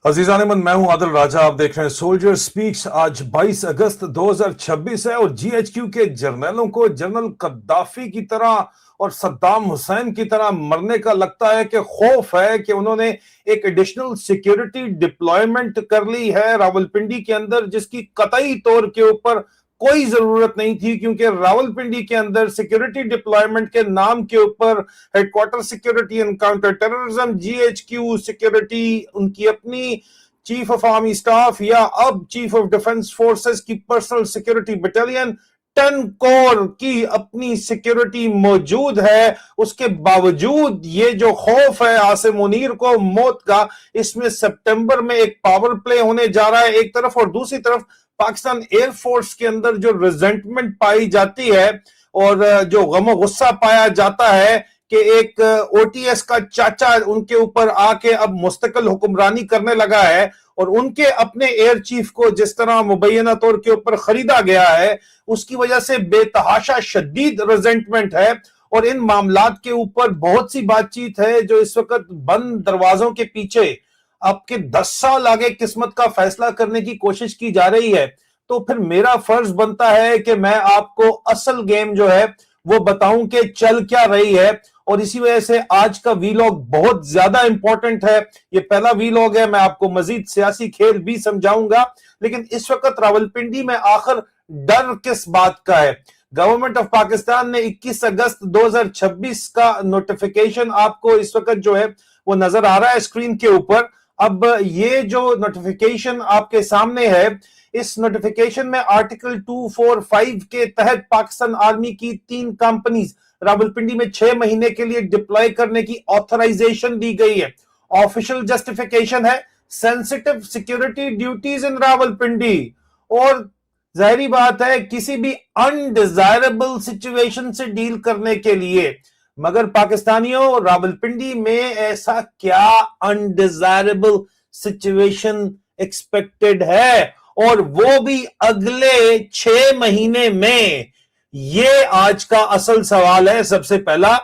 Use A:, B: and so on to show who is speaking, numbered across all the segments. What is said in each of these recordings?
A: अजीजान मन, मैं हूं आदिल राजा। आप देख रहे हैं सोल्जर स्पीक्स। आज 22 अगस्त 2026 है और जीएचक्यू के जर्नलों को जनरल कद्दाफी की तरह और सद्दाम हुसैन की तरह मरने का लगता है कि खौफ है कि उन्होंने एक एडिशनल सिक्योरिटी डिप्लॉयमेंट कर ली है रावलपिंडी के अंदर, जिसकी कतई तौर के ऊपर कोई जरूरत नहीं थी, क्योंकि रावलपिंडी के अंदर सिक्योरिटी डिप्लॉयमेंट के नाम के ऊपर headquarter security and counter terrorism, GHQ security, उनकी अपनी चीफ ऑफ आर्मी स्टाफ या अब चीफ ऑफ डिफेंस फोर्सेस की पर्सनल सिक्योरिटी बटालियन 10 कोर की अपनी सिक्योरिटी मौजूद है। उसके बावजूद ये जो खौफ है आसिम मुनीर को मौत का, इसमें सितंबर में एक पावर प्ले होने जा रहा है एक तरफ, और दूसरी तरफ पाकिस्तान एयरफोर्स के अंदर जो रिजेंटमेंट पाई जाती है और जो गम गुस्सा पाया जाता है कि एक ओटीएस का चाचा उनके ऊपर आके अब मुस्तकिल हुक्मरानी करने लगा है और उनके अपने एयर चीफ को जिस तरह मुबैना तौर के ऊपर खरीदा गया है, उसकी वजह से बेतहाशा शदीद रिजेंटमेंट है। और इन मामलात के ऊपर बहुत सी बातचीत है जो इस वक्त बंद दरवाजों के पीछे आपके 10 साल आगे किस्मत का फैसला करने की कोशिश की जा रही है। तो फिर मेरा फर्ज बनता है कि मैं आपको असल गेम जो है वो बताऊं कि चल क्या रही है। और इसी वजह से आज का वीलॉग बहुत ज्यादा इंपॉर्टेंट है। ये पहला वीलॉग है, मैं आपको मजीद सियासी खेल भी समझाऊंगा, लेकिन इस वक्त रावलपिंडी में आखिर डर किस बात का है? गवर्नमेंट ऑफ पाकिस्तान ने 21 अगस्त 2026 का नोटिफिकेशन आपको इस वक्त जो है वो नजर आ रहा है स्क्रीन के ऊपर। अब ये जो नोटिफिकेशन आपके सामने है, इस नोटिफिकेशन में आर्टिकल 245 के तहत पाकिस्तान आर्मी की 3 कंपनीज रावलपिंडी में 6 महीने के लिए डिप्लॉय करने की ऑथराइजेशन दी गई है। ऑफिशियल जस्टिफिकेशन है सेंसिटिव सिक्योरिटी ड्यूटीज इन रावलपिंडी, और जाहिर बात है किसी भी अनडिजायरेबल सिचुएशन से डील करने के लिए। मगर पाकिस्तानियों, रावलपिंडी में ऐसा क्या अनडिजायरेबल सिचुएशन एक्सपेक्टेड है, और वो भी अगले 6 महीने में? ये आज का असल सवाल है। सबसे पहला,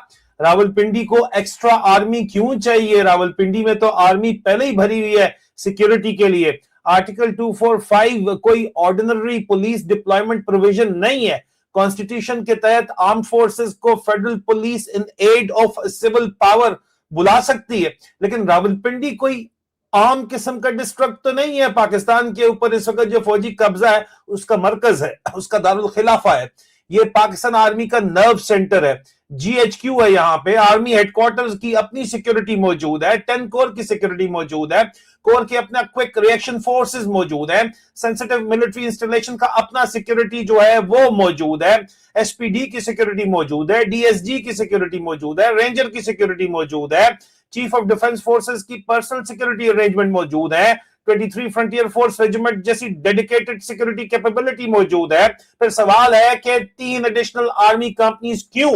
A: रावलपिंडी को एक्स्ट्रा आर्मी क्यों चाहिए? रावलपिंडी में तो आर्मी पहले ही भरी हुई है सिक्योरिटी के लिए। आर्टिकल 245 कोई ऑर्डिनरी पुलिस डिप्लॉयमेंट प्रोविजन नहीं है। कॉन्स्टिट्यूशन के तहत आर्म फोर्सेस को federal police in aid of civil power बुला सकती है, लेकिन रावलपिंडी कोई आम किस्म का डिस्ट्रिक्ट तो नहीं है। पाकिस्तान के ऊपर इस वक्त जो फौजी कब्जा है उसका मरकज है, उसका दारुल खिलाफा है। ये पाकिस्तान आर्मी का नर्व सेंटर है, जीएचक्यू है। यहां पे आर्मी हेडक्वार्टर्स की अपनी सिक्योरिटी मौजूद है, 10 कोर की सिक्योरिटी मौजूद है, कोर के अपना क्विक रिएक्शन फोर्सेस मौजूद है, सेंसिटिव मिलिट्री इंस्टॉलेशन का अपना सिक्योरिटी जो है वो मौजूद है, एसपीडी की सिक्योरिटी मौजूद है, डीएसजी की सिक्योरिटी मौजूद है, रेंजर की सिक्योरिटी मौजूद है, चीफ ऑफ डिफेंस फोर्सेस की पर्सनल सिक्योरिटी अरेंजमेंट मौजूद है, 23 फ्रंटियर फोर्स रेजिमेंट जैसी डेडिकेटेड सिक्योरिटी कैपेबिलिटी मौजूद है। फिर सवाल है कि 3 एडिशनल आर्मी कंपनीज क्यों?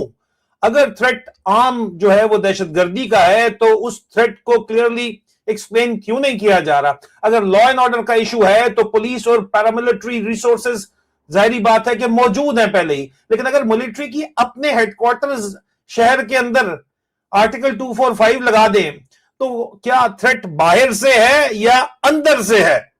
A: अगर थ्रेट आम जो है वो दहशतगर्दी का है तो उस थ्रेट को क्लियरली एक्सप्लेन क्यों नहीं किया जा रहा? अगर लॉ एंड ऑर्डर का इशू है तो पुलिस और पैरामिलिट्री रिसोर्सेज जाहिर बात है कि मौजूद हैं पहले ही, लेकिन अगर मिलिट्री की अपने हेडक्वार्टर्स शहर के अंदर आर्टिकल 245 लगा दें तो क्या थ्रेट बाहर से है या अंदर से है?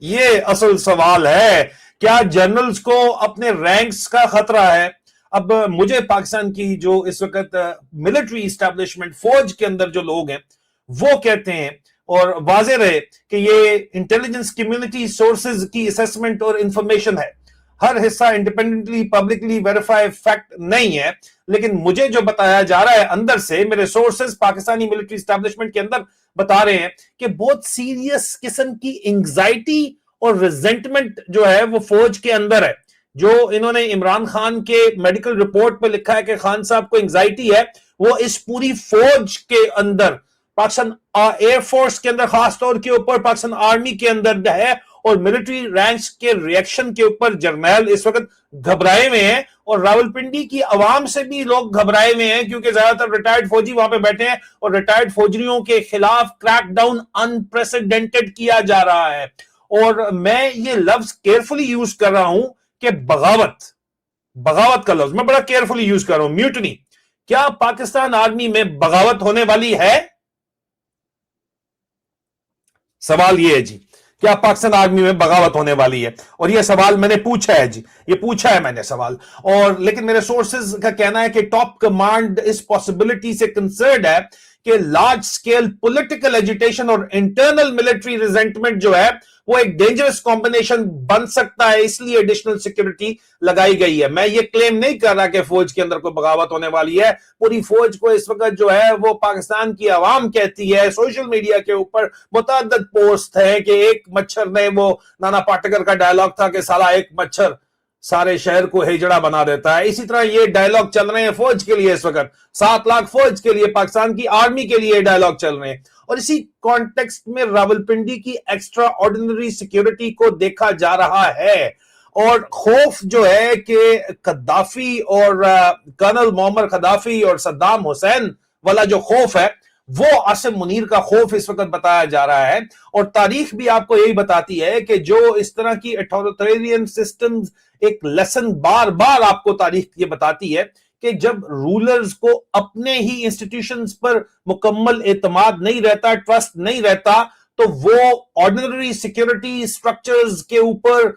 A: ये असल सवाल है। क्या जनरल्स को अपने रैंक्स का खतरा है? अब मुझे पाकिस्तान की जो इस वक्त मिलिट्री इस्टेब्लिशमेंट फौज के अंदर जो लोग हैं वो कहते हैं, और वाजे रहे कि ये इंटेलिजेंस कम्युनिटी सोर्सेज की असेसमेंट और इंफॉर्मेशन है, हर हिस्सा इंडिपेंडेंटली पब्लिकली वेरीफाइड फैक्ट नहीं है, लेकिन मुझे जो बताया जा रहा है अंदर से, मेरे सोर्सेज पाकिस्तानी मिलिट्री एस्टैब्लिशमेंट के अंदर बता रहे हैं कि बहुत सीरियस किस्म की एंजाइटी और रिजेंटमेंट जो है वो फौज के अंदर है। जो इन्होंने इमरान खान के मेडिकल रिपोर्ट पे लिखा है कि खान साहब को एंजाइटी है, वो इस पूरी फौज के अंदर, पाकिस्तान एयरफोर्स के अंदर खासतौर के ऊपर पाकिस्तान आर्मी के अंदर है, और मिलिट्री रैंक्स के रिएक्शन के ऊपर जर्नल इस वक्त घबराए हुए हैं, और रावलपिंडी की आवाम से भी लोग घबराए हुए हैं, क्योंकि ज्यादातर रिटायर्ड फौजी वहां पे बैठे हैं और रिटायर्ड फौजियों के खिलाफ क्रैकडाउन अनप्रेसिडेंटेड किया जा रहा है। और मैं ये लफ्ज केयरफुली यूज कर रहा हूं कि बगावत, बगावत का लफ्ज मैं बड़ा केयरफुली यूज कर रहा हूं, म्यूटनी। क्या पाकिस्तान आर्मी में बगावत होने वाली है? सवाल ये है जी, क्या पाकिस्तान आर्मी में बगावत होने वाली है? और ये सवाल मैंने पूछा है जी, ये पूछा है मैंने सवाल। और लेकिन मेरे सोर्सेज का कहना है कि टॉप कमांड इस पॉसिबिलिटी से कंसर्न है कि लार्ज स्केल पॉलिटिकल एजिटेशन और इंटरनल मिलिट्री रिजेंटमेंट जो है वो एक डेंजरस कॉम्बिनेशन बन सकता है, इसलिए एडिशनल सिक्योरिटी लगाई गई है। मैं ये क्लेम नहीं कर रहा कि फौज के अंदर कोई बगावत होने वाली है। पूरी फौज को इस वक्त जो है वो पाकिस्तान की आवाम कहती है, सोशल मीडिया के ऊपर मुतअद्दिद पोस्ट है कि एक मच्छर ने, वो नाना पाटेकर का डायलॉग था कि साला एक मच्छर सारे शहर को हिजड़ा बना देता है, इसी तरह ये डायलॉग चल रहे हैं फौज के लिए इस वक्त। 7 लाख फौज के लिए, पाकिस्तान की आर्मी के लिए डायलॉग चल रहे हैं। और इसी कॉन्टेक्स्ट में रावलपिंडी की एक्स्ट्रा ऑर्डिनरी सिक्योरिटी को देखा जा रहा है। और खौफ जो है कि कद्दाफी और कर्नल मोहम्मद कद्दाफी और सद्दाम हुसैन वाला जो खौफ है, वो आसिम मुनीर का खौफ इस वक्त बताया जा रहा है। और तारीख भी आपको यही बताती है कि जो इस तरह की अथॉरिटेरियन सिस्टम्स, एक लेसन बार बार आपको तारीख ये बताती है कि जब रूलर्स को अपने ही इंस्टीट्यूशंस पर मुकम्मल एतमाद नहीं रहता, ट्रस्ट नहीं रहता, तो वो ऑर्डिनरी सिक्योरिटी स्ट्रक्चर्स के ऊपर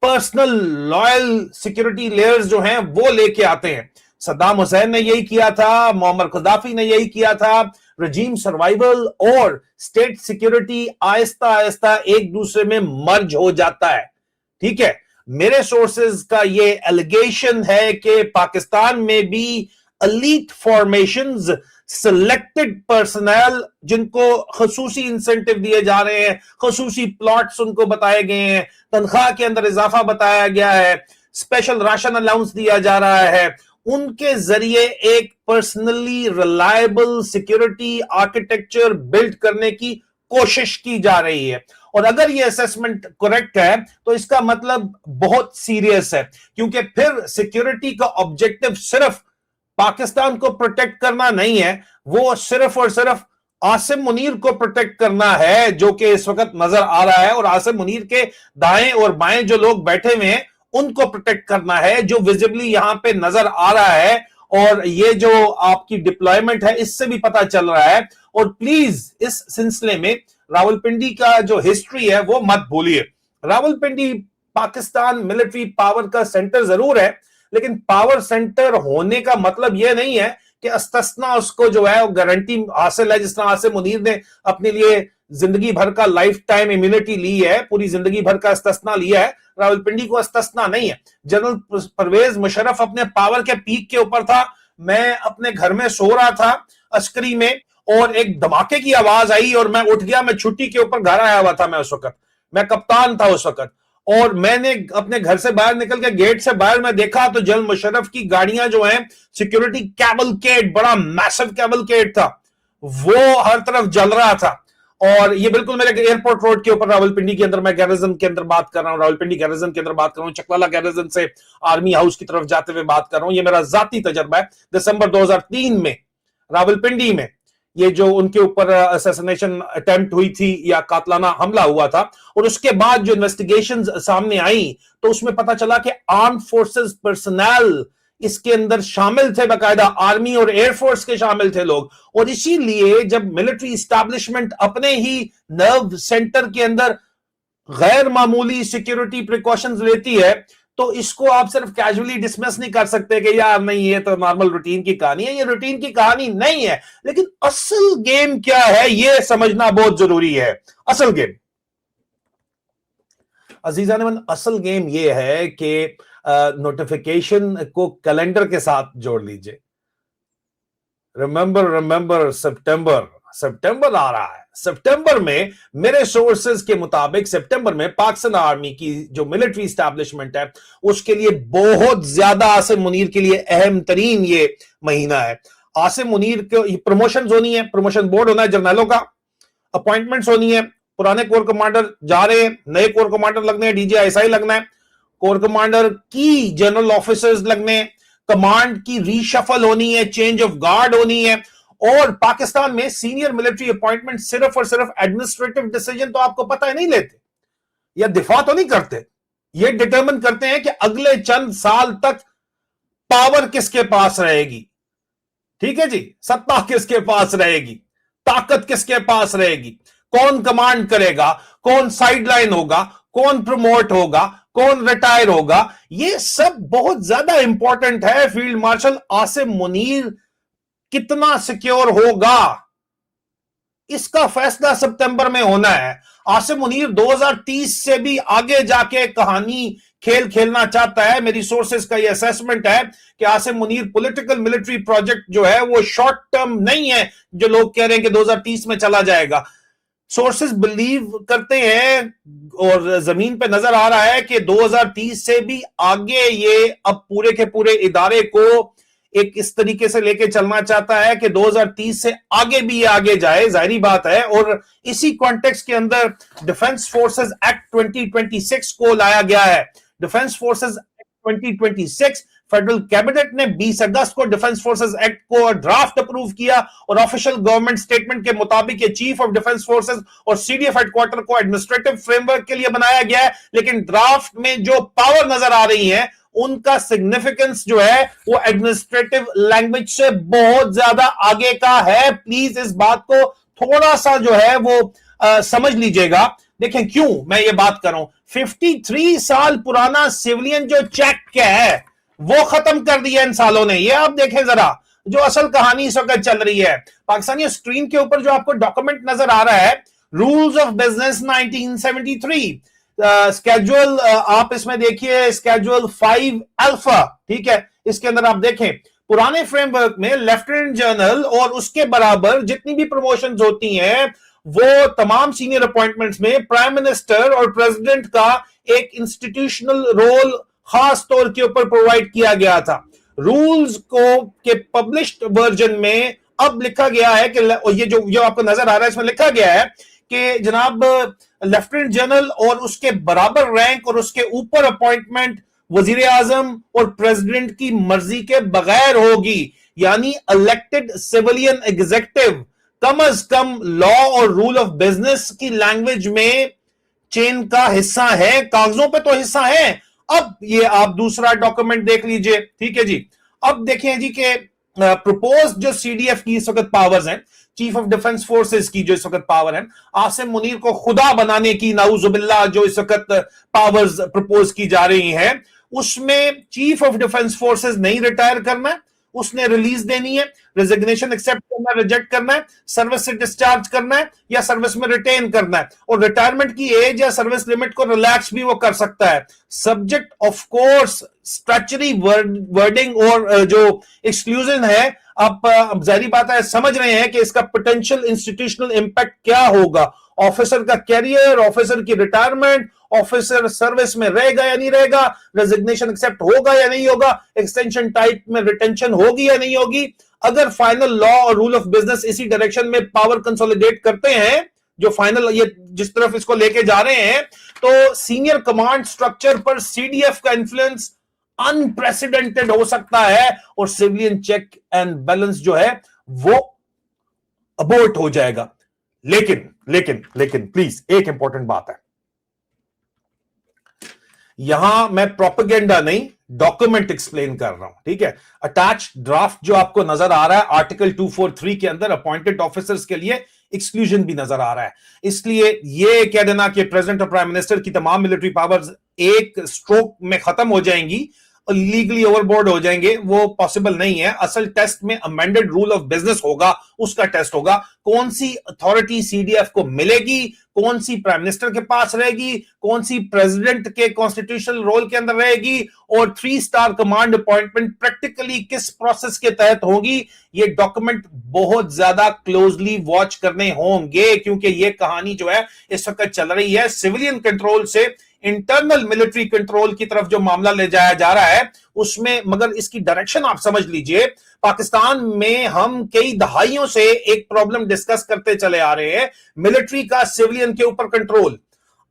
A: पर्सनल लॉयल सिक्योरिटी लेयर्स जो हैं वो लेके आते हैं। सद्दाम हुसैन ने यही किया था, मोहम्मद कद्दाफी ने यही किया था। रजीम सर्वाइवल और स्टेट सिक्योरिटी आहिस्ता आहिस्ता एक दूसरे में मर्ज हो जाता है। ठीक है, मेरे सोर्सेज का ये एलिगेशन है कि पाकिस्तान में भी एलीट फॉर्मेशंस, सिलेक्टेड पर्सनल जिनको खसूसी इंसेंटिव दिए जा रहे हैं, खसूसी प्लॉट्स उनको बताए गए हैं, तनख्वाह के अंदर इजाफा बताया गया है, स्पेशल राशन अलाउंस दिया जा रहा है, उनके जरिए एक personally reliable security architecture build करने की कोशिश की जा रही है। और अगर ये असेसमेंट करेक्ट है तो इसका मतलब बहुत सीरियस है, क्योंकि फिर सिक्योरिटी का ऑब्जेक्टिव सिर्फ पाकिस्तान को प्रोटेक्ट करना नहीं है, वो सिर्फ और सिर्फ आसिम मुनीर को प्रोटेक्ट करना है, जो कि इस वक्त नजर आ रहा है। और आसिम मुनीर के दाएं और बाएं जो लोग बैठे हुए हैं उनको प्रोटेक्ट करना है, जो विजिबली यहां पे नजर आ रहा है। और ये जो आपकी डिप्लॉयमेंट है इससे भी पता चल रहा है। और प्लीज इस सिलसिले में रावलपिंडी का जो हिस्ट्री है वो मत भूलिए। रावलपिंडी पाकिस्तान मिलिट्री पावर का सेंटर जरूर है, लेकिन पावर सेंटर होने का मतलब यह नहीं है कि अस्तस्ना उसको जो है वो गारंटी हासिल है। जिस तरह आसिम मुनीर ने अपने लिए जिंदगी भर का लाइफ टाइम इम्यूनिटी ली है, पूरी जिंदगी भर का अस्तस्ना लिया है, रावलपिंडी को अस्तस्ना नहीं है। जनरल परवेज मुशर्रफ अपने पावर के पीक के ऊपर था। मैं अपने घर में सो रहा था अस्करी में, और एक धमाके की आवाज आई और मैं उठ गया। मैं छुट्टी के ऊपर घर आया हुआ था, मैं उस वक्त मैं कप्तान था उस वक्त। और मैंने अपने घर से बाहर निकल के गेट से बाहर मैं देखा तो जनरल मुशर्रफ की गाड़ियां जो हैं, सिक्योरिटी कैवलकेड, बड़ा मैसिव कैवलकेड था, वो हर तरफ जल रहा था। और ये बिल्कुल मेरे एयरपोर्ट रोड के ऊपर रावलपिंडी के अंदर, मैं गैरिजन के अंदर बात कर रहा हूँ, रावलपिंडी गैरिजन के अंदर बात कर रहा हूँ, चकलाला गैरिजन से आर्मी हाउस की तरफ जाते हुए बात कर रहा हूँ। ये मेरा जाती तजर्बा है। दिसंबर 2003 में रावलपिंडी में ये जो उनके ऊपर असैसिनेशन अटेम्प्ट हुई थी या कातलाना हमला हुआ था, और उसके बाद जो इन्वेस्टिगेशंस सामने आई तो उसमें पता चला कि आर्म फोर्सेस पर्सनल इसके अंदर शामिल थे, बाकायदा आर्मी और एयरफोर्स के शामिल थे लोग। और इसीलिए जब मिलिट्री एस्टैब्लिशमेंट अपने ही नर्व सेंटर के अंदर गैर मामूली सिक्योरिटी प्रिकॉशंस लेती है, तो इसको आप सिर्फ कैजुअली डिसमिस नहीं कर सकते कि यार नहीं ये तो नॉर्मल रूटीन की कहानी है। ये रूटीन की कहानी नहीं है, लेकिन असल गेम क्या है ये समझना बहुत जरूरी है। असल गेम अजीजा ने मन, असल गेम ये है कि नोटिफिकेशन को कैलेंडर के साथ जोड़ लीजिए। रिमेंबर सितंबर आ रहा है। सितंबर में मेरे सोर्सेज के मुताबिक सितंबर में पाकिस्तान आर्मी की जो मिलिट्री एस्टैब्लिशमेंट है उसके लिए बहुत ज्यादा, आसिम मुनीर के लिए अहम तरीन ये महीना है। आसिम मुनीर को प्रमोशन होनी है, प्रमोशन बोर्ड होना है जर्नलों का, अपॉइंटमेंट्स होनी है, पुराने कोर कमांडर जा रहे हैं, नए कोर कमांडर लगने हैं, डीजीआईएसआई लगना है, कोर कमांडर की जनरल ऑफिसर्स लगने हैं, कमांड की रीशफल होनी है, चेंज ऑफ गार्ड होनी है। और पाकिस्तान में सीनियर मिलिट्री अपॉइंटमेंट सिर्फ और सिर्फ एडमिनिस्ट्रेटिव डिसीजन तो आपको पता है नहीं लेते या दिफा तो नहीं करते, ये डिटरमिन करते हैं कि अगले चंद साल तक पावर किसके पास रहेगी। ठीक है जी, सत्ता किसके पास रहेगी, ताकत किसके पास रहेगी। कौन कमांड करेगा, कौन साइडलाइन होगा, कौन प्रमोट होगा, कौन रिटायर होगा, ये सब बहुत ज्यादा इंपॉर्टेंट है। फील्ड मार्शल आसिम मुनीर कितना सिक्योर होगा, इसका फैसला सितंबर में होना है। आसिम मुनीर 2030 से भी आगे जाके कहानी खेल खेलना चाहता है। मेरी सोर्सेस का यह असेसमेंट है कि Asim Munir political military project जो है वो शॉर्ट टर्म नहीं है, जो लोग कह रहे हैं कि 2030 में चला जाएगा। सोर्सेस बिलीव करते हैं और जमीन पे नजर आ रहा है कि 2030 से भी आगे ये अब पूरे के पूरे इदारे को एक इस तरीके से लेके चलना चाहता है कि 2030 से आगे भी ये आगे जाए, जाहिर बात है। और इसी कॉन्टेक्स्ट के अंदर डिफेंस फोर्सेस एक्ट 2026 को लाया गया है। Defence forces act 2026 federal cabinet ने 20 अगस्त को डिफेंस फोर्सेस एक्ट को ड्राफ्ट अप्रूव किया और ऑफिशियल गवर्नमेंट स्टेटमेंट के मुताबिक ये चीफ ऑफ डिफेंस फोर्सेस और सीडीएफ हेडक्वार्टर को एडमिनिस्ट्रेटिव फ्रेमवर्क के लिए बनाया गया है। लेकिन ड्राफ्ट में जो पावर नजर आ रही है उनका सिग्निफिकेंस जो है वो एडमिनिस्ट्रेटिव लैंग्वेज से बहुत ज्यादा आगे का है। प्लीज इस बात को थोड़ा सा जो है वो समझ लीजिएगा। देखें क्यों मैं ये बात कर रहा हूं। 53 साल पुराना सिविलियन जो चेक है वो खत्म कर दिया इन सालों ने। ये आप देखें जरा जो असल कहानी इस वक्त चल रही है। पाकिस्तानी स्क्रीन के ऊपर जो आपको डॉक्यूमेंट नजर आ रहा है, रूल्स ऑफ बिजनेस 1973, स्केड्यूल आप इसमें देखिए, स्केड्यूल 5 अल्फा, ठीक है। इसके अंदर आप देखें पुराने फ्रेमवर्क में लेफ्टिनेंट जनरल और उसके बराबर जितनी भी प्रमोशंस होती हैं वो तमाम सीनियर अपॉइंटमेंट्स में प्राइम मिनिस्टर और प्रेसिडेंट का एक इंस्टीट्यूशनल रोल खास तौर के ऊपर प्रोवाइड किया गया था। रूल्स को के पब्लिश्ड वर्जन में अब लिखा गया है कि ये जो आपको नजर आ रहा है इसमें लिखा गया है कि जनाब लेफ्टिनेंट जनरल और उसके बराबर रैंक और उसके ऊपर अपॉइंटमेंट वजीर आजम और प्रेसिडेंट की मर्जी के बगैर होगी। यानी इलेक्टेड सिविलियन एग्जीक्यूटिव कम अज कम लॉ और रूल ऑफ बिजनेस की लैंग्वेज में चेन का हिस्सा है, कागजों पे तो हिस्सा है। अब ये आप दूसरा डॉक्यूमेंट देख लीजिए, ठीक है जी। अब देखें जी के प्रपोज जो सीडीएफ की इस वक्त पावर्स हैं, चीफ ऑफ डिफेंस फोर्सेस की जो इस वक्त पावर है, आसिम मुनीर को खुदा बनाने की नाउजुबिल्लाह जो इस वक्त पावर्स प्रपोज की जा रही हैं, उसमें चीफ ऑफ डिफेंस फोर्सेस नहीं रिटायर करना है, उसने रिलीज देनी है, रेजिग्नेशन एक्सेप्ट करना, रिजेक्ट करना है, सर्विस से डिस्चार्ज करना है या सर्विस में रिटेन करना है। और रिटायरमेंट की एज या सर्विस लिमिट को रिलैक्स भी वो कर सकता है, subject of course statutory wording और जो एक्सक्लूजन है। आप जाहिर बात है समझ रहे हैं कि इसका पोटेंशियल इंस्टीट्यूशनल इंपैक्ट क्या होगा। ऑफिसर का कैरियर, ऑफिसर की रिटायरमेंट, ऑफिसर सर्विस में रहेगा या नहीं रहेगा, रेजिग्नेशन एक्सेप्ट होगा या नहीं होगा, एक्सटेंशन टाइप में रिटेंशन होगी या नहीं होगी। अगर फाइनल लॉ और रूल ऑफ बिजनेस इसी डायरेक्शन में पावर कंसोलिडेट करते हैं, जो फाइनल ये जिस तरफ इसको लेके जा रहे हैं, तो सीनियर कमांड स्ट्रक्चर पर सीडीएफ का इन्फ्लुएंस अनप्रेसिडेंटेड हो सकता है और सिविलियन चेक एंड बैलेंस जो है वो अबॉर्ट हो जाएगा। लेकिन लेकिन लेकिन प्लीज एक इंपॉर्टेंट बात है, यहां मैं प्रोपेगेंडा नहीं डॉक्यूमेंट एक्सप्लेन कर रहा हूं, ठीक है। अटैच ड्राफ्ट जो आपको नजर आ रहा है आर्टिकल 243 के अंदर अपॉइंटेड ऑफिसर्स के लिए एक्सक्लूजन भी नजर आ रहा है। इसलिए ये कह देना कि प्रेसिडेंट और प्राइम मिनिस्टर की तमाम मिलिट्री पावर्स एक स्ट्रोक में खत्म हो जाएंगी, लीगली ओवरबोर्ड हो जाएंगे, वो पॉसिबल नहीं है। असल टेस्ट में अमेंडेड रूल ऑफ बिजनेस होगा, उसका टेस्ट होगा। कौन सी अथॉरिटी सीडीएफ को मिलेगी, कौन सी प्राइम मिनिस्टर के पास रहेगी, कौन सी प्रेसिडेंट के कॉन्स्टिट्यूशनल रोल के अंदर रहेगी, और 3 स्टार कमांड अपॉइंटमेंट प्रैक्टिकली किस प्रोसेस के तहत होगी, ये डॉक्यूमेंट बहुत ज्यादा क्लोजली वॉच करने होंगे। क्योंकि ये कहानी जो है इस वक्त चल रही है सिविलियन कंट्रोल से इंटरनल मिलिट्री कंट्रोल की तरफ जो मामला ले जाया जा रहा है उसमें। मगर इसकी डायरेक्शन आप समझ लीजिए, पाकिस्तान में हम कई दहाइयों से एक प्रॉब्लम डिस्कस करते चले आ रहे हैं, मिलिट्री का सिविलियन के ऊपर कंट्रोल।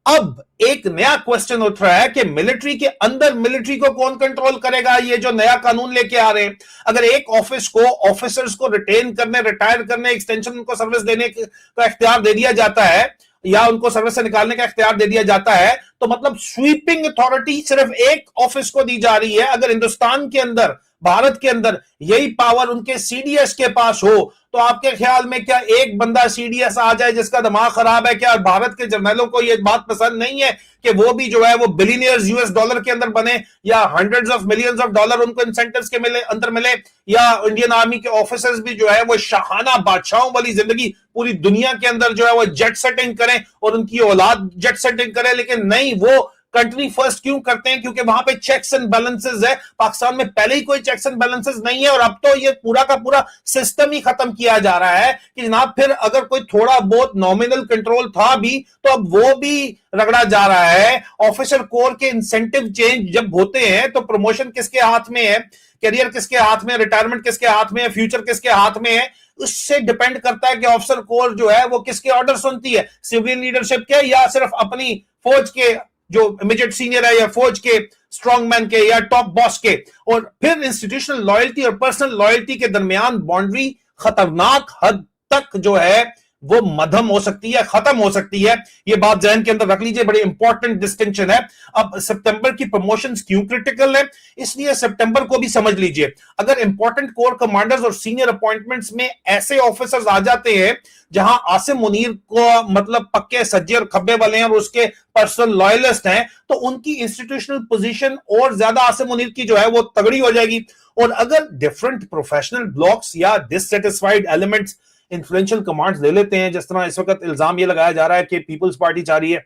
A: अब एक नया क्वेश्चन उठ रहा है कि मिलिट्री के अंदर मिलिट्री को कौन कंट्रोल करेगा। ये जो नया कानून लेके आ रहे हैं, अगर एक ऑफिस को ऑफिसर्स को रिटेन करने, रिटायर करने, एक्सटेंशन उनको सर्विस देने का इख्तियार दे दिया जाता है या उनको सर्विस से निकालने का इख्तियार दे दिया जाता है, तो मतलब स्वीपिंग अथॉरिटी सिर्फ एक ऑफिस को दी जा रही है। अगर हिंदुस्तान के अंदर
B: भारत के अंदर यही पावर उनके सीडीएस के पास हो, तो आपके ख्याल में क्या एक बंदा सीडीएस आ जाए जिसका दिमाग खराब है, क्या भारत के जर्नलों को यह बात पसंद नहीं है कि वो भी जो है वो बिलियनियर्स यूएस डॉलर के अंदर बने, या hundreds of millions of dollar उनको इंसेंटिव्स के अंदर मिले, या इंडियन आर्मी के ऑफिसर्स भी जो है वो शाहाना बादशाहों वाली जिंदगी पूरी दुनिया के अंदर जो है वो जेट सेटिंग करें और उनकी औलाद जेट सेटिंग करे? लेकिन नहीं, वो कंट्री फर्स्ट क्यों करते हैं? क्योंकि वहां पे चेक्स एंड बैलेंसेस है। पाकिस्तान में पहले ही कोई चेक्स एंड बैलेंसेस नहीं है, और अब तो ये पूरा का पूरा सिस्टम ही खत्म किया जा रहा है कि जनाब फिर अगर कोई थोड़ा बहुत नॉमिनल कंट्रोल था भी तो अब वो भी रगड़ा जा रहा है। ऑफिसर कोर के इंसेंटिव चेंज जब होते हैं तो प्रमोशन किसके हाथ में है, करियर किसके हाथ में, रिटायरमेंट किसके हाथ में है, फ्यूचर किसके हाथ में है? उससे डिपेंड करता है कि ऑफिसर कोर जो है वो किसके ऑर्डर सुनती है, सिविलियन लीडरशिप के या सिर्फ अपनी फौज के जो इमीडिएट सीनियर है, या फौज के स्ट्रॉन्ग मैन के, या टॉप बॉस के। और फिर इंस्टीट्यूशनल लॉयल्टी और पर्सनल लॉयल्टी के दरमियान बाउंड्री खतरनाक हद तक जो है वो मध्यम हो सकती है, खत्म हो सकती है। ये बात जहन के अंदर रख लीजिए, बड़ी इंपॉर्टेंट डिस्टिंक्शन है। अब सितंबर की प्रमोशंस क्यों क्रिटिकल है, इसलिए सितंबर को भी समझ लीजिए। अगर इंपॉर्टेंट कोर कमांडर्स और सीनियर अपॉइंटमेंट्स में ऐसे ऑफिसर्स आ जाते हैं जहां आसिम मुनीर को मतलब पक्के सज्जे और खब्बे वाले हैं और उसके पर्सनल लॉयलिस्ट हैं, तो उनकी इंस्टीट्यूशनल पोजीशन और ज्यादा आसिम मुनीर की जो है वो तगड़ी हो जाएगी। और अगर डिफरेंट प्रोफेशनल ब्लॉक्स या डिससेटिस्फाइड एलिमेंट्स इन्फ्लुएंशियल कमांड्स ले लेते हैं, जिस तरह इस वक्त इल्जाम ये लगाया जा रहा है कि पीपल्स पार्टी चाह रही है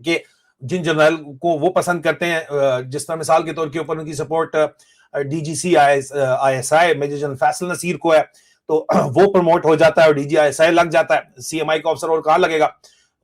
B: कि जिन जनरल को वो पसंद करते हैं, जिस तरह मिसाल के तौर के ऊपर उनकी support DGC ISI major general Faisal Naseer को है, तो वो प्रमोट हो जाता है और डीजी आईएसआई लग जाता है, सीएमआई का अफसर और कहां लगेगा?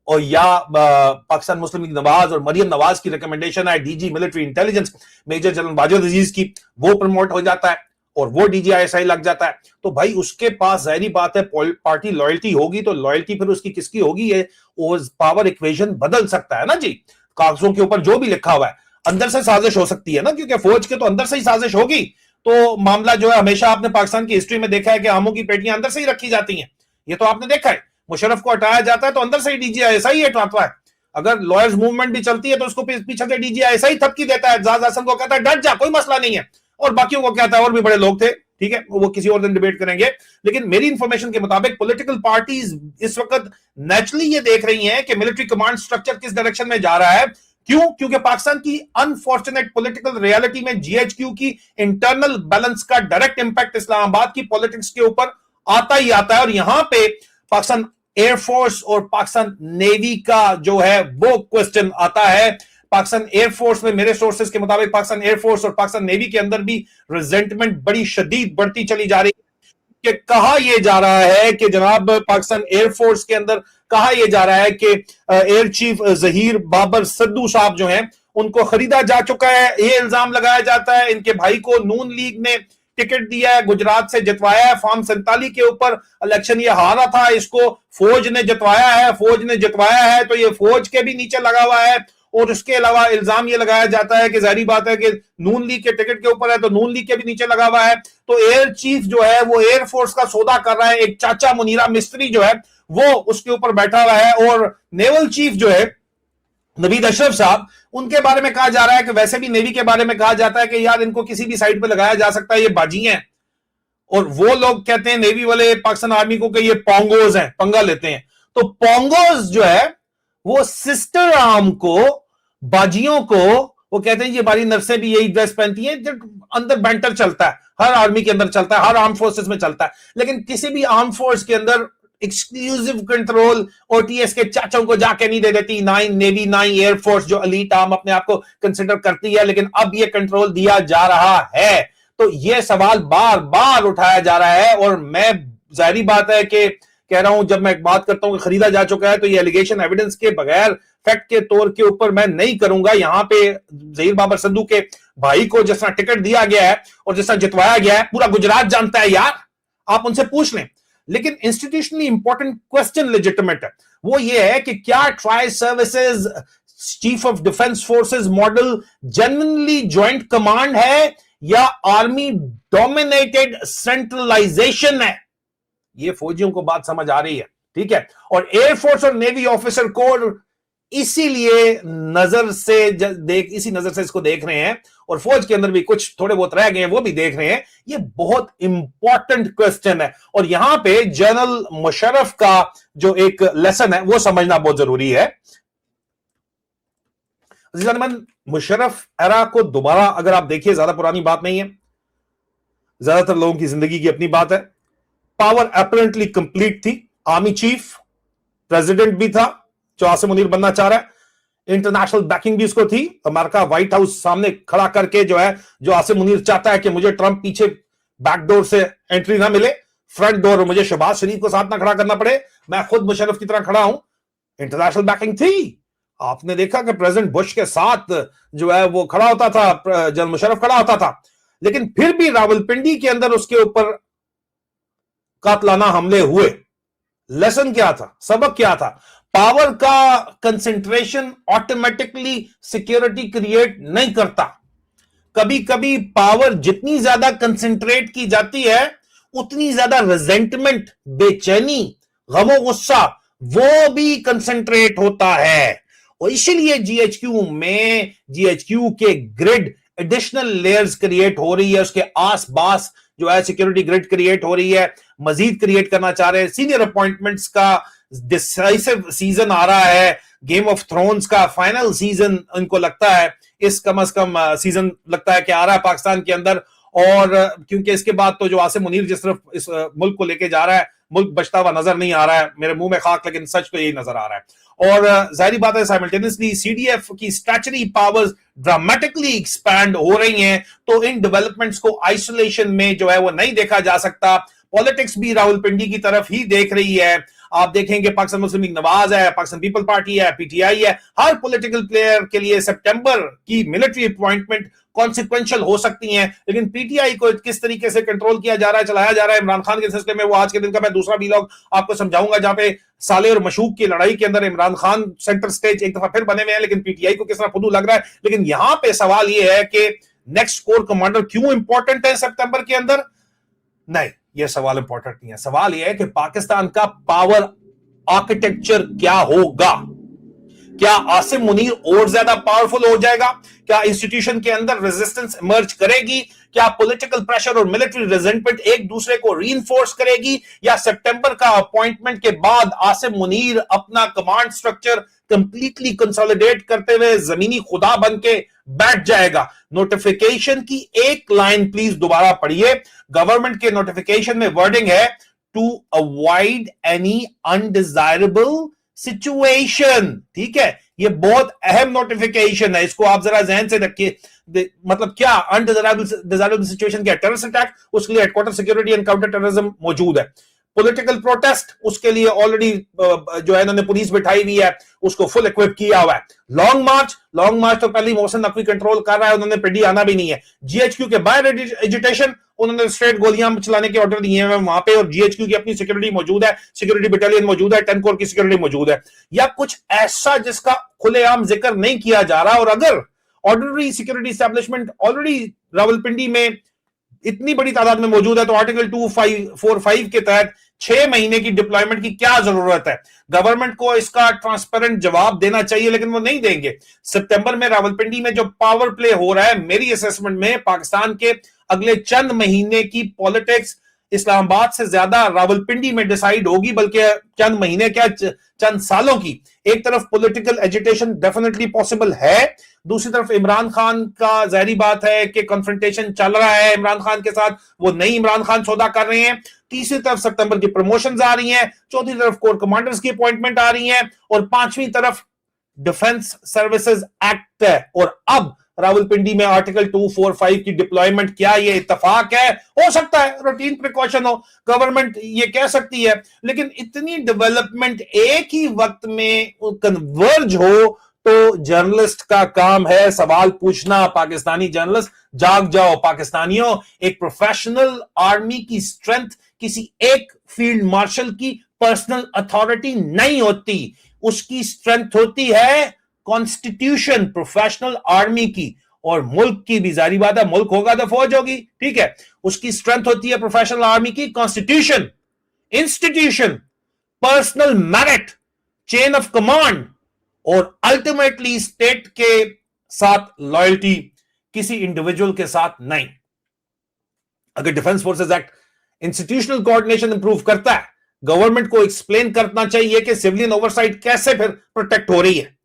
B: और या पाकिस्तान मुस्लिम लीग नवाज और मरियम नवाज की रिकमेंडेशन है DG military intelligence major general Wajid Aziz की, वो प्रमोट हो जाता है और वो डीजीआईएसआई लग जाता है। तो भाई उसके पास जाहिर बात है पार्टी लॉयल्टी होगी, तो लॉयल्टी फिर उसकी किसकी होगी? ये पावर इक्वेशन बदल सकता है ना जी। कागजों के ऊपर जो भी लिखा हुआ है, अंदर से साजिश हो सकती है ना, क्योंकि फौज के तो अंदर से ही साजिश होगी। तो मामला जो है हमेशा आपने पाकिस्तान की हिस्ट्री में देखा है कि आमों की पेटियां अंदर से ही रखी जाती हैं। ये तो आपने देखा है, मुशर्रफ को हटाया जाता है तो अंदर से ही डीजीआईएसआई हटाता है। अगर लॉयर्स मूवमेंट भी चलती है तो उसको पीछे से डीजीआईएसआई थपकी देता है, एजाज हसन को कहता है डट जा, कोई मसला नहीं है, और बाकियों को कहता है और भी बड़े लोग थे, ठीक है, वो किसी और दिन डिबेट करेंगे। लेकिन मेरी इंफॉर्मेशन के मुताबिक पॉलिटिकल पार्टीज इस वक्त नेचुरली ये देख रही हैं कि मिलिट्री कमांड स्ट्रक्चर किस डायरेक्शन में जा रहा है। क्यों? क्योंकि पाकिस्तान की अनफॉर्चुनेट पॉलिटिकल रियलिटी में जीएचक्यू की इंटरनल बैलेंस का डायरेक्ट इंपैक्ट इस्लामाबाद की पॉलिटिक्स के ऊपर आता ही आता है। और यहां पे पाकिस्तान एयरफोर्स और पाकिस्तान नेवी का जो है वो क्वेश्चन आता है। पाकिस्तान एयरफोर्स में मेरे सोर्सेज के मुताबिक पाकिस्तान एयरफोर्स और पाकिस्तान नेवी के अंदर भी रिजेंटमेंट बड़ी शदीद बढ़ती चली जा रही है। कि कहा यह जा रहा है कि जनाब पाकिस्तान एयरफोर्स के अंदर कहा यह जा रहा है कि एयर चीफ जहीर बाबर सद्दू साहब जो हैं उनको खरीदा जा चुका है। यह इल्जाम लगाया जाता है इनके भाई को नून लीग ने टिकट दिया है, गुजरात से जितवाया है, फॉर्म 47 के ऊपर इलेक्शन ये हारा था, इसको फौज ने जितवाया है, फौज ने जितवाया है तो ये फौज के भी नीचे लगा हुआ है। और उसके अलावा इल्जाम ये लगाया जाता है कि जाहिर बात है कि नून लीग के टिकट के ऊपर है तो नून लीग के भी नीचे लगा हुआ है। तो एयर चीफ जो है वो एयरफोर्स का सौदा कर रहा है, एक चाचा मुनीरा मिस्त्री जो है वो उसके ऊपर बैठा हुआ है। और नेवल चीफ जो है नवीद अशरफ साहब, उनके बारे में कहा जा रहा है कि वैसे भी नेवी के बारे में कहा जाता है कि यार इनको किसी भी साइड पे लगाया जा सकता है, ये बाजी हैं। और वो लोग कहते हैं नेवी वाले पाकिस्तान आर्मी को कि ये पोंगोज हैं, पंगा लेते हैं। तो पोंगोज जो है वो सिस्टर आर्म को, बाजियों को, वो कहते हैं ये हमारी नर्सें भी यही ड्रेस पहनती हैं। जब अंदर बैंटर चलता है, हर आर्मी के अंदर चलता है, हर आर्म फोर्सेस में चलता है, लेकिन किसी भी आर्म फोर्स के अंदर एक्सक्लूसिव कंट्रोल ओटीएस के चाचों को जाके नहीं दे देती, ना ही नेवी ना ही एयरफोर्स जो एलीट आर्म अपने आप को कंसिडर करती है। लेकिन अब ये कंट्रोल दिया जा रहा है, तो ये सवाल बार बार उठाया जा रहा है। और मैं जाहिर बात है कि कह रहा हूं, जब मैं बात करता हूं कि खरीदा जा चुका है तो ये एलिगेशन एविडेंस के बगैर फैक्ट के तौर के ऊपर मैं नहीं करूंगा। यहां पे जहीर बाबर सद्दू के भाई को जिस तरह टिकट दिया गया है और जिस तरह जितवाया गया है पूरा गुजरात जानता है यार, आप उनसे पूछ लें। लेकिन इंस्टीट्यूशनली इंपॉर्टेंट क्वेश्चन लेजिटिमेट है, वो ये है कि क्या tri services chief of defence forces model genuinely joint command है या आर्मी डोमिनेटेड सेंट्रलाइजेशन है? ये फौजियों को बात समझ आ रही है, ठीक है। और एयरफोर्स और नेवी ऑफिसर कोर इसीलिए इसी नजर से इसको देख रहे हैं, और फौज के अंदर भी कुछ थोड़े बहुत रह गए हैं, वो भी देख रहे हैं। ये बहुत इंपॉर्टेंट क्वेश्चन है, और यहां पे जनरल मुशर्रफ का जो एक लेसन है वो समझना बहुत जरूरी है। मुशर्रफ एरा को दोबारा अगर आप देखिए, ज्यादा पुरानी बात नहीं है, ज्यादातर लोगों की जिंदगी की अपनी बात है। पावर अपरेंटली कंप्लीट थी, आर्मी चीफ, प्रेसिडेंट भी था जो आसिम मुनीर बनना चाह रहा है, इंटरनेशनल बैकिंग भी उसको थी। अमेरिका व्हाइट हाउस सामने खड़ा करके जो है, जो आसिम मुनीर चाहता है कि मुझे ट्रंप पीछे बैकडोर से एंट्री ना मिले, फ्रंट डोर मुझे शहबाज शरीफ को साथ ना खड़ा करना पड़े, मैं खुद मुशर्रफ की तरह खड़ा हूं, इंटरनेशनल बैकिंग थी। आपने देखा कि प्रेसिडेंट बुश के साथ जो है वो खड़ा होता था, जनरल मुशर्रफ खड़ा होता था, लेकिन फिर भी रावलपिंडी के अंदर उसके ऊपर कातलाना हमले हुए। लेसन क्या था, सबक क्या था? पावर का कंसेंट्रेशन ऑटोमेटिकली सिक्योरिटी क्रिएट नहीं करता। कभी कभी पावर जितनी ज्यादा कंसेंट्रेट की जाती है, उतनी ज्यादा रिजेंटमेंट, बेचैनी, गमो गुस्सा वो भी कंसेंट्रेट होता है। और इसीलिए जीएचक्यू के ग्रिड एडिशनल लेयर्स क्रिएट हो रही है, उसके आस पास जो है सिक्योरिटी ग्रिड क्रिएट हो रही है, मजीद क्रिएट करना चाह रहे हैं। सीनियर अपॉइंटमेंट्स का डिसाइसिव सीजन आ रहा है, गेम ऑफ थ्रोन्स का फाइनल सीजन इनको लगता है, इस कम से कम सीजन लगता है कि आ रहा है पाकिस्तान के अंदर। और क्योंकि इसके बाद तो जो आसिम मुनीर जिस तरफ इस मुल्क को लेके जा रहा है, मुल्क बचता हुआ नजर नहीं आ रहा है, मेरे मुंह में खाक, लेकिन सच तो यही नजर आ रहा है। और जाहिर बात है साइमल्टेनियसली सीडीएफ की स्टैचुटरी पावर्स ड्रामेटिकली एक्सपैंड हो रही हैं, तो इन डेवलपमेंट्स को आइसोलेशन में जो है वो नहीं देखा जा सकता। पॉलिटिक्स भी रावलपिंडी की तरफ ही देख रही है। आप देखेंगे पाकिस्तान मुस्लिम लीग नवाज है, पाकिस्तान पीपल पार्टी है, पीटीआई है, हर पॉलिटिकल प्लेयर के लिए सितंबर की मिलिट्री अपॉइंटमेंट कॉन्सिक्वेंशियल हो सकती हैं, लेकिन पीटीआई को किस तरीके से कंट्रोल किया जा रहा है, चलाया जा रहा है इमरान खान के सिलसिले में, वो आज के दिन का मैं दूसरा वीलॉग आपको समझाऊंगा, जहां पे साले और मशूक की लड़ाई के अंदर इमरान खान सेंटर स्टेज एक दफा फिर बने हुए हैं, लेकिन पीटीआई को किस तरह खुद लग रहा है। लेकिन यहां पे सवाल यह है कि नेक्स्ट कोर कमांडर क्यों इंपॉर्टेंट है सितंबर के अंदर? नहीं, यह सवाल इंपॉर्टेंट नहीं है। सवाल यह है कि पाकिस्तान का पावर आर्किटेक्चर क्या होगा। क्या आसिम मुनीर और ज्यादा पावरफुल हो जाएगा? क्या इंस्टीट्यूशन के अंदर रेजिस्टेंस इमर्ज करेगी? क्या पॉलिटिकल प्रेशर और मिलिट्री रेजेंटमेंट एक दूसरे को रीइंफोर्स करेगी? या सितंबर का अपॉइंटमेंट के बाद आसिम मुनीर अपना कमांड स्ट्रक्चर कंप्लीटली कंसोलिडेट करते हुए जमीनी खुदा बन के बैठ जाएगा? नोटिफिकेशन की एक लाइन प्लीज दोबारा पढ़िए। गवर्नमेंट के नोटिफिकेशन में वर्डिंग है, to avoid any undesirable situation. ठीक है, ये बहुत अहम नोटिफिकेशन है, इसको आप जरा जहन से रखिए। मतलब क्या अनडिजायरेबल सिचुएशन? क्या? टेररिस्ट अटैक, उसके लिए headquarter security and counter terrorism मौजूद है। पॉलिटिकल प्रोटेस्ट, उसके लिए ऑलरेडी जो है इन्होंने पुलिस बिठाई हुई है, उसको फुल इक्विप किया हुआ है। लॉन्ग मार्च तो पहले मोहसिन नकवी कंट्रोल कर रहा है, उन्होंने पिंडी आना भी नहीं है। जीएचक्यू के बाहर एजिटेशन, उन्होंने स्ट्रेट गोलियां चलाने के ऑर्डर दिए हैं वहां पे, और जीएचक्यू की अपनी सिक्योरिटी मौजूद है, सिक्योरिटी बटालियन मौजूद है, 10 कोर की सिक्योरिटी मौजूद है, या कुछ ऐसा जिसका खुलेआम जिक्र नहीं किया जा रहा। और अगर ordinary security establishment already Rawalpindi में इतनी बड़ी तादाद में मौजूद है, तो आर्टिकल 245 के तहत 6 महीने की डिप्लॉयमेंट की क्या जरूरत है? गवर्नमेंट को इसका ट्रांसपेरेंट जवाब देना चाहिए, लेकिन वो नहीं देंगे। सितंबर में रावलपिंडी में जो पावर प्ले हो रहा है, मेरी असेसमेंट में पाकिस्तान के अगले चंद महीने की पॉलिटिक्स इस्लामाबाद से ज्यादा रावलपिंडी में डिसाइड होगी, बल्कि चंद महीने क्या चंद सालों की। एक तरफ पॉलिटिकल एजिटेशन डेफिनेटली पॉसिबल है, दूसरी तरफ इमरान खान का जाहिर बात है कि कॉन्फ्रंटेशन चल रहा है इमरान खान के साथ, वो नई इमरान खान सौदा कर रहे हैं। तीसरी तरफ सितंबर की प्रमोशंस आ रही हैं, चौथी तरफ कोर कमांडर्स की अपॉइंटमेंट आ रही हैं, और पांचवी तरफ डिफेंस सर्विसेज एक्ट है। और अब रावलपिंडी में आर्टिकल 245 की डिप्लॉयमेंट, क्या ये इत्तेफाक है? हो सकता है रूटीन प्रिकॉशन हो, गवर्नमेंट ये कह सकती है, लेकिन इतनी डेवलपमेंट एक ही वक्त में कन्वर्ज हो तो जर्नलिस्ट का काम है सवाल पूछना। पाकिस्तानी जर्नलिस्ट जाग जाओ पाकिस्तानियों, एक प्रोफेशनल आर्मी की स्ट्रेंथ किसी एक फील्ड मार्शल की पर्सनल अथॉरिटी नहीं होती, उसकी स्ट्रेंथ होती है कॉन्स्टिट्यूशन प्रोफेशनल आर्मी की, और मुल्क की भी जारी बात है, मुल्क होगा तो फौज होगी, ठीक है। उसकी स्ट्रेंथ होती है प्रोफेशनल आर्मी की constitution, institution, personal merit, chain of command, और अल्टीमेटली स्टेट के साथ लॉयल्टी, किसी इंडिविजुअल के साथ नहीं। अगर defence forces act institutional coordination improve करता है, गवर्नमेंट को एक्सप्लेन करना चाहिए कि सिविलियन ओवरसाइट कैसे फिर प्रोटेक्ट हो रही है।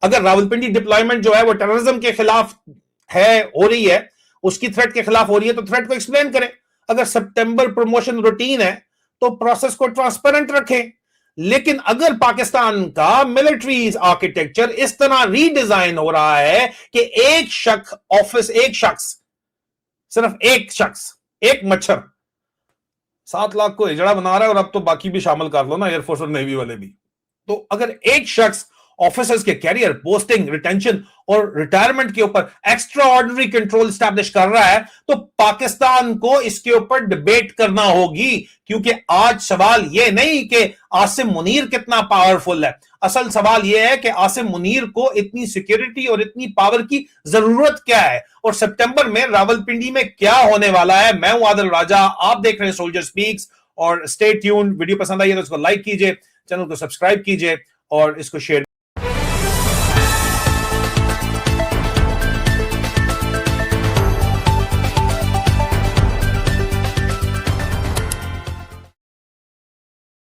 B: अगर रावलपिंडी डिप्लॉयमेंट जो है वो टेररिज्म के खिलाफ है, हो रही है, उसकी थ्रेट के खिलाफ हो रही है, तो थ्रेट को एक्सप्लेन करें। अगर सितंबर प्रमोशन रूटीन है तो प्रोसेस को ट्रांसपेरेंट रखें। लेकिन अगर पाकिस्तान का मिलिट्री आर्किटेक्चर इस तरह रीडिजाइन हो रहा है कि एक शख्स, सिर्फ एक शख्स, एक मच्छर 7 लाख को हिजड़ा बना रहा है, और अब तो बाकी भी शामिल कर लो ना, एयरफोर्स और नेवी वाले भी। तो अगर एक शख्स ऑफिसर्स के कैरियर, पोस्टिंग, रिटेंशन और रिटायरमेंट के ऊपर एक्स्ट्रा ऑर्डिनरी कंट्रोल स्टैब्लिश कर रहा है, तो पाकिस्तान को इसके ऊपर डिबेट करना होगी। क्योंकि आज सवाल यह नहीं कि आसिम मुनीर कितना पावरफुल है, असल सवाल यह है कि आसिम मुनीर को इतनी सिक्योरिटी और इतनी पावर की जरूरत क्या है, और सितंबर में रावलपिंडी में क्या होने वाला है। मैं हूं आदिल राजा, आप देख रहे हैं सोल्जर स्पीक्स, और स्टे ट्यून्ड। वीडियो पसंद आई है तो इसको लाइक कीजिए, चैनल को सब्सक्राइब कीजिए और इसको शेयर